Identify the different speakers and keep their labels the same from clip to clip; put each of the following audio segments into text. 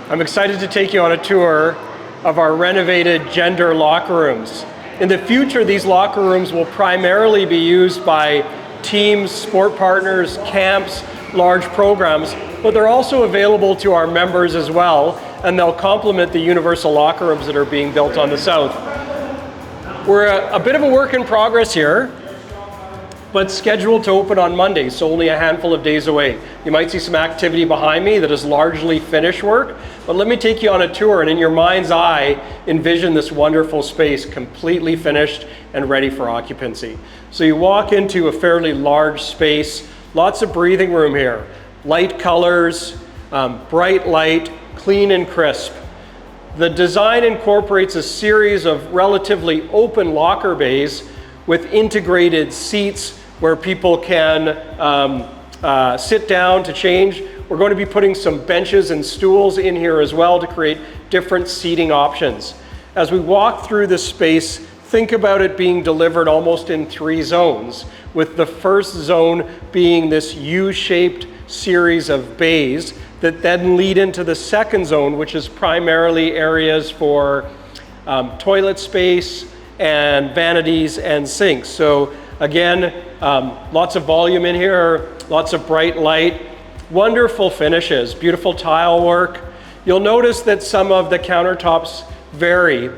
Speaker 1: I'm excited to take you on a tour of our renovated gender locker rooms. In the future, these locker rooms will primarily be used by teams, sport partners, camps, large programs, but they're also available to our members as well, and they'll complement the universal locker rooms that are being built on the south. We're a bit of a work in progress here, but scheduled to open on Monday, so only a handful of days away. You might see some activity behind me that is largely finished work, but let me take you on a tour and in your mind's eye, envision this wonderful space completely finished and ready for occupancy. So you walk into a fairly large space, lots of breathing room here, light colors, bright light, clean and crisp. The design incorporates a series of relatively open locker bays with integrated seats where people can sit down to change. We're going to be putting some benches and stools in here as well to create different seating options. As we walk through this space, think about it being delivered almost in 3 zones, with the first zone being this U-shaped series of bays that then lead into the second zone, which is primarily areas for toilet space and vanities and sinks. So again, lots of volume in here, lots of bright light, wonderful finishes, beautiful tile work. You'll notice that some of the countertops vary.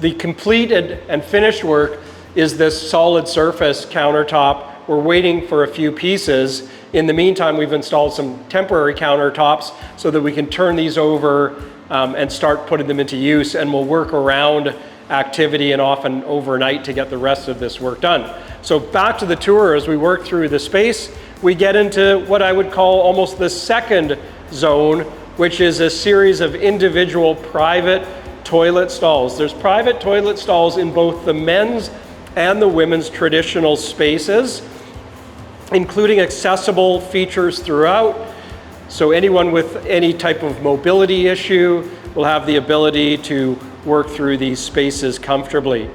Speaker 1: The completed and finished work is this solid surface countertop. We're waiting for a few pieces. In the meantime, we've installed some temporary countertops so that we can turn these over and start putting them into use, and we'll work around activity and often overnight to get the rest of this work done. So back to the tour. As we work through the space, we get into what I would call almost the second zone, which is a series of individual private toilet stalls. There's private toilet stalls in both the men's and the women's traditional spaces, including accessible features throughout. So anyone with any type of mobility issue will have the ability to work through these spaces comfortably.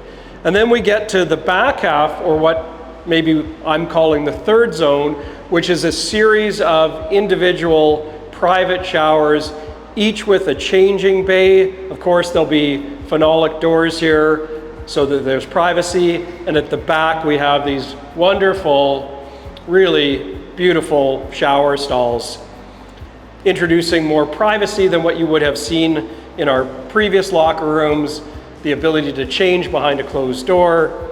Speaker 1: And then we get to the back half, or what maybe I'm calling the third zone, which is a series of individual private showers, each with a changing bay. Of course, there'll be phenolic doors here so that there's privacy. And at the back, we have these wonderful, really beautiful shower stalls, introducing more privacy than what you would have seen in our previous locker rooms, the ability to change behind a closed door.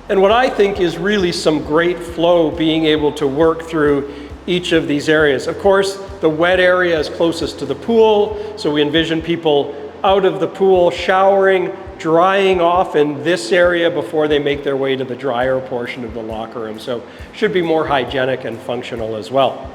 Speaker 1: And what I think is really some great flow, being able to work through each of these areas. Of course, the wet area is closest to the pool, so we envision people out of the pool showering, drying off in this area before they make their way to the drier portion of the locker room. So should be more hygienic and functional as well.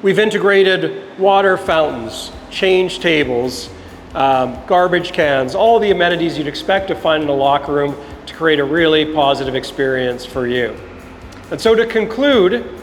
Speaker 1: We've integrated water fountains, change tables, garbage cans, all the amenities you'd expect to find in a locker room to create a really positive experience for you. And so to conclude,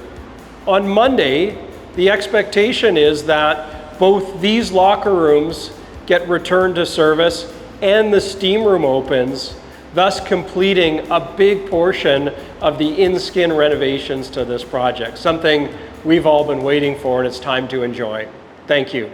Speaker 1: on Monday, the expectation is that both these locker rooms get returned to service and the steam room opens, thus completing a big portion of the in-skin renovations to this project, something we've all been waiting for, and it's time to enjoy. Thank you.